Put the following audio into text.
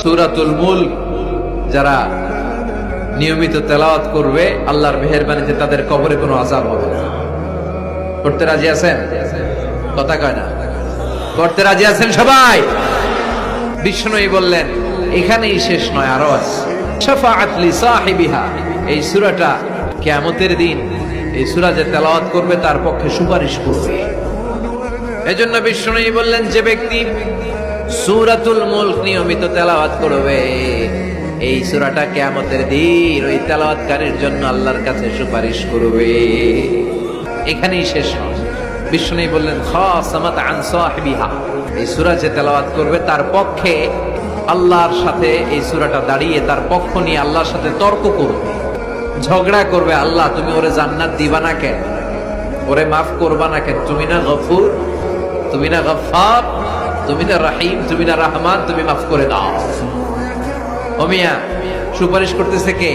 সূরাতুল মুলক যারা নিয়মিত তেলাওয়াত করবে আল্লাহর মেহেরবানিতে তাদের কবরে কোনো আযাব হবে না। করতে রাজি আছেন? কথা কয় না। করতে রাজি আছেন সবাই? বিষ্ণুই বললেন এখানেই শেষ নয়, আরো আছে। শাফাআত লি সাহিবিহা, এই সূরাটা কিয়ামতের দিন এই সূরা যে তেলাওয়াত করবে তার পক্ষে সুপারিশ করবে। এজন্য বিষ্ণুই বললেন যে ব্যক্তি সূরাতুল মুলক নিয়মিত তেলাওয়াত করবে এই সূরাটা কিয়ামতের দিন ওই তেলাওয়াতকারীর জন্য আল্লাহর কাছে সুপারিশ করবে। এখানেই শেষ নয়। বিষ্ণুই বললেন খাসামাত আন সাহিবিহা, এই সূরা যে তেলাওয়াত করবে তার পক্ষে আল্লাহর সাথে এই সূরাটা দাঁড়িয়ে তার পক্ষ নিয়ে আল্লাহর সাথে তর্ক করবে, ঝগড়া করবে। আল্লাহ তুমি ওরে জান্নাত দিবা না কেন, ওরে মাফ করবা না কেন? তুমি না গফুর, তুমি না গফফার, তুমি না রহিম, তুমি না রহমান, তুমি মাফ করে দাও। ও মিয়া, সুপারিশ করতেছে কে?